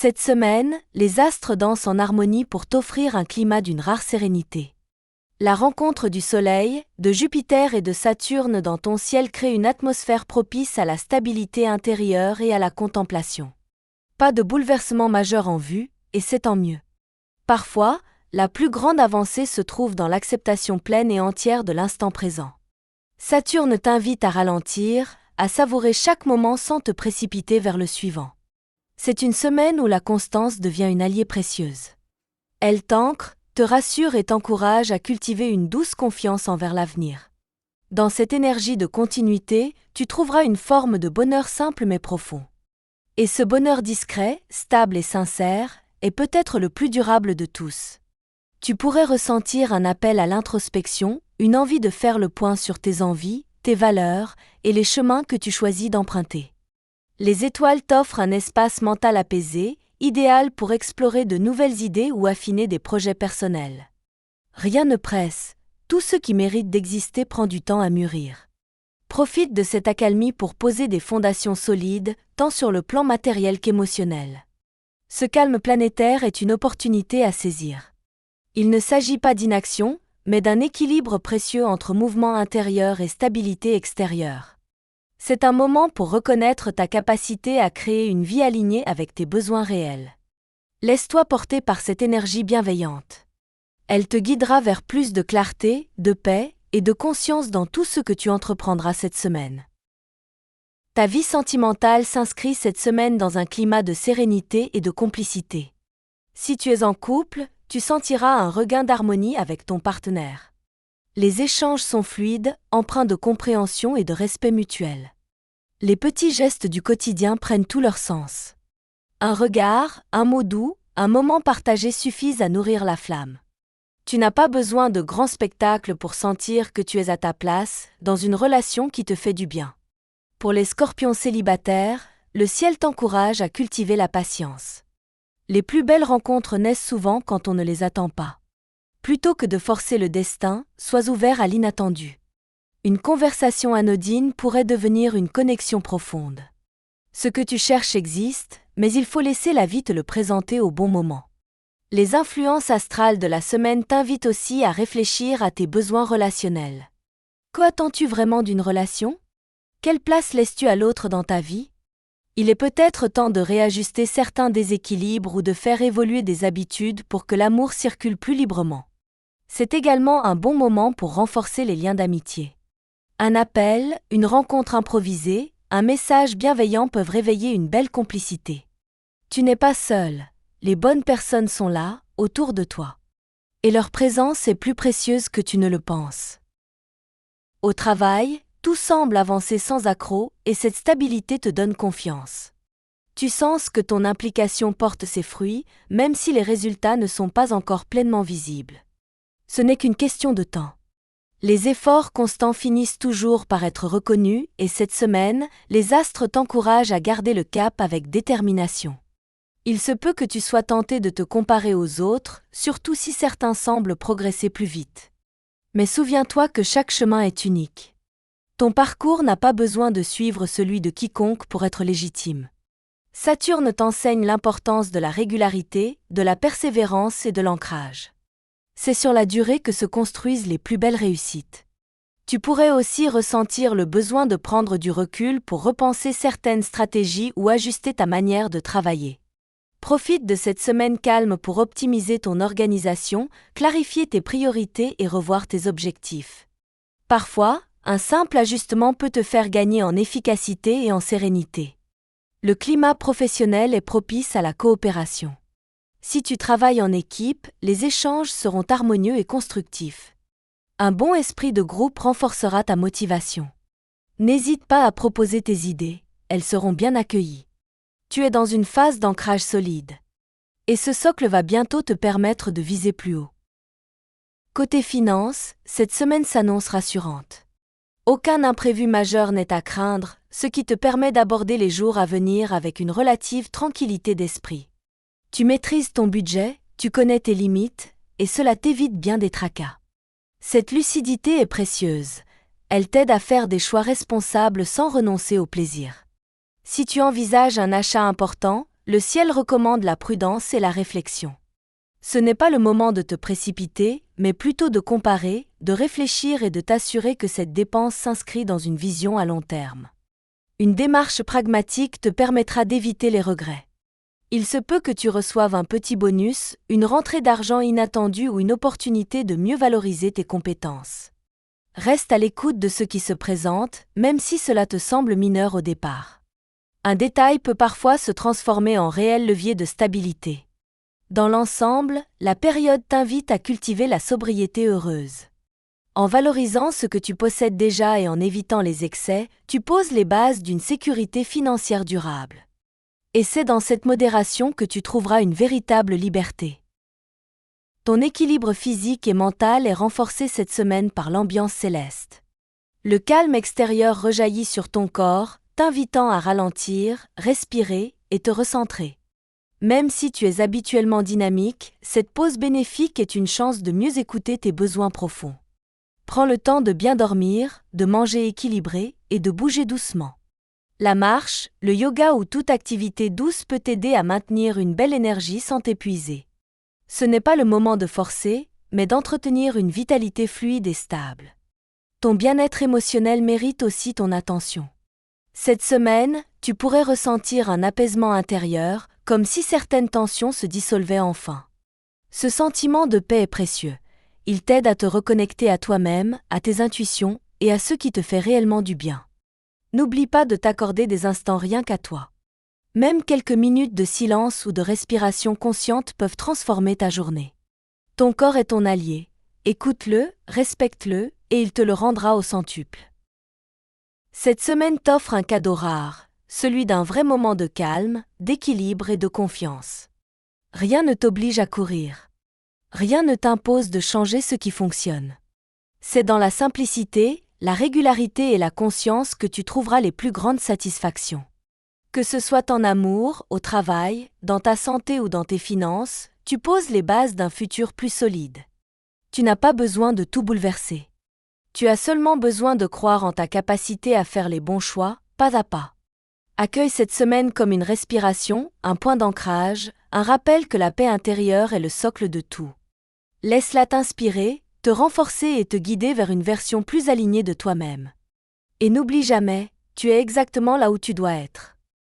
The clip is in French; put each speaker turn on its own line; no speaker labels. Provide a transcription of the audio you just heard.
Cette semaine, les astres dansent en harmonie pour t'offrir un climat d'une rare sérénité. La rencontre du Soleil, de Jupiter et de Saturne dans ton ciel crée une atmosphère propice à la stabilité intérieure et à la contemplation. Pas de bouleversement majeur en vue, et c'est tant mieux. Parfois, la plus grande avancée se trouve dans l'acceptation pleine et entière de l'instant présent. Saturne t'invite à ralentir, à savourer chaque moment sans te précipiter vers le suivant. C'est une semaine où la constance devient une alliée précieuse. Elle t'ancre, te rassure et t'encourage à cultiver une douce confiance envers l'avenir. Dans cette énergie de continuité, tu trouveras une forme de bonheur simple mais profond. Et ce bonheur discret, stable et sincère, est peut-être le plus durable de tous. Tu pourrais ressentir un appel à l'introspection, une envie de faire le point sur tes envies, tes valeurs et les chemins que tu choisis d'emprunter. Les étoiles t'offrent un espace mental apaisé, idéal pour explorer de nouvelles idées ou affiner des projets personnels. Rien ne presse, tout ce qui mérite d'exister prend du temps à mûrir. Profite de cette accalmie pour poser des fondations solides, tant sur le plan matériel qu'émotionnel. Ce calme planétaire est une opportunité à saisir. Il ne s'agit pas d'inaction, mais d'un équilibre précieux entre mouvement intérieur et stabilité extérieure. C'est un moment pour reconnaître ta capacité à créer une vie alignée avec tes besoins réels. Laisse-toi porter par cette énergie bienveillante. Elle te guidera vers plus de clarté, de paix et de conscience dans tout ce que tu entreprendras cette semaine. Ta vie sentimentale s'inscrit cette semaine dans un climat de sérénité et de complicité. Si tu es en couple, tu sentiras un regain d'harmonie avec ton partenaire. Les échanges sont fluides, empreints de compréhension et de respect mutuel. Les petits gestes du quotidien prennent tout leur sens. Un regard, un mot doux, un moment partagé suffisent à nourrir la flamme. Tu n'as pas besoin de grands spectacles pour sentir que tu es à ta place, dans une relation qui te fait du bien. Pour les scorpions célibataires, le ciel t'encourage à cultiver la patience. Les plus belles rencontres naissent souvent quand on ne les attend pas. Plutôt que de forcer le destin, sois ouvert à l'inattendu. Une conversation anodine pourrait devenir une connexion profonde. Ce que tu cherches existe, mais il faut laisser la vie te le présenter au bon moment. Les influences astrales de la semaine t'invitent aussi à réfléchir à tes besoins relationnels. Qu'attends-tu vraiment d'une relation ? Quelle place laisses-tu à l'autre dans ta vie ? Il est peut-être temps de réajuster certains déséquilibres ou de faire évoluer des habitudes pour que l'amour circule plus librement. C'est également un bon moment pour renforcer les liens d'amitié. Un appel, une rencontre improvisée, un message bienveillant peuvent réveiller une belle complicité. Tu n'es pas seul, les bonnes personnes sont là, autour de toi. Et leur présence est plus précieuse que tu ne le penses. Au travail, tout semble avancer sans accroc et cette stabilité te donne confiance. Tu sens que ton implication porte ses fruits, même si les résultats ne sont pas encore pleinement visibles. Ce n'est qu'une question de temps. Les efforts constants finissent toujours par être reconnus et cette semaine, les astres t'encouragent à garder le cap avec détermination. Il se peut que tu sois tenté de te comparer aux autres, surtout si certains semblent progresser plus vite. Mais souviens-toi que chaque chemin est unique. Ton parcours n'a pas besoin de suivre celui de quiconque pour être légitime. Saturne t'enseigne l'importance de la régularité, de la persévérance et de l'ancrage. C'est sur la durée que se construisent les plus belles réussites. Tu pourrais aussi ressentir le besoin de prendre du recul pour repenser certaines stratégies ou ajuster ta manière de travailler. Profite de cette semaine calme pour optimiser ton organisation, clarifier tes priorités et revoir tes objectifs. Parfois, un simple ajustement peut te faire gagner en efficacité et en sérénité. Le climat professionnel est propice à la coopération. Si tu travailles en équipe, les échanges seront harmonieux et constructifs. Un bon esprit de groupe renforcera ta motivation. N'hésite pas à proposer tes idées, elles seront bien accueillies. Tu es dans une phase d'ancrage solide. Et ce socle va bientôt te permettre de viser plus haut. Côté finances, cette semaine s'annonce rassurante. Aucun imprévu majeur n'est à craindre, ce qui te permet d'aborder les jours à venir avec une relative tranquillité d'esprit. Tu maîtrises ton budget, tu connais tes limites, et cela t'évite bien des tracas. Cette lucidité est précieuse. Elle t'aide à faire des choix responsables sans renoncer au plaisir. Si tu envisages un achat important, le ciel recommande la prudence et la réflexion. Ce n'est pas le moment de te précipiter, mais plutôt de comparer, de réfléchir et de t'assurer que cette dépense s'inscrit dans une vision à long terme. Une démarche pragmatique te permettra d'éviter les regrets. Il se peut que tu reçoives un petit bonus, une rentrée d'argent inattendue ou une opportunité de mieux valoriser tes compétences. Reste à l'écoute de ce qui se présente, même si cela te semble mineur au départ. Un détail peut parfois se transformer en réel levier de stabilité. Dans l'ensemble, la période t'invite à cultiver la sobriété heureuse. En valorisant ce que tu possèdes déjà et en évitant les excès, tu poses les bases d'une sécurité financière durable. Et c'est dans cette modération que tu trouveras une véritable liberté. Ton équilibre physique et mental est renforcé cette semaine par l'ambiance céleste. Le calme extérieur rejaillit sur ton corps, t'invitant à ralentir, respirer et te recentrer. Même si tu es habituellement dynamique, cette pause bénéfique est une chance de mieux écouter tes besoins profonds. Prends le temps de bien dormir, de manger équilibré et de bouger doucement. La marche, le yoga ou toute activité douce peut t'aider à maintenir une belle énergie sans t'épuiser. Ce n'est pas le moment de forcer, mais d'entretenir une vitalité fluide et stable. Ton bien-être émotionnel mérite aussi ton attention. Cette semaine, tu pourrais ressentir un apaisement intérieur, comme si certaines tensions se dissolvaient enfin. Ce sentiment de paix est précieux. Il t'aide à te reconnecter à toi-même, à tes intuitions et à ce qui te fait réellement du bien. N'oublie pas de t'accorder des instants rien qu'à toi. Même quelques minutes de silence ou de respiration consciente peuvent transformer ta journée. Ton corps est ton allié. Écoute-le, respecte-le, et il te le rendra au centuple. Cette semaine t'offre un cadeau rare, celui d'un vrai moment de calme, d'équilibre et de confiance. Rien ne t'oblige à courir. Rien ne t'impose de changer ce qui fonctionne. C'est dans la simplicité, la régularité et la conscience que tu trouveras les plus grandes satisfactions. Que ce soit en amour, au travail, dans ta santé ou dans tes finances, tu poses les bases d'un futur plus solide. Tu n'as pas besoin de tout bouleverser. Tu as seulement besoin de croire en ta capacité à faire les bons choix, pas à pas. Accueille cette semaine comme une respiration, un point d'ancrage, un rappel que la paix intérieure est le socle de tout. Laisse-la t'inspirer, te renforcer et te guider vers une version plus alignée de toi-même. Et n'oublie jamais, tu es exactement là où tu dois être.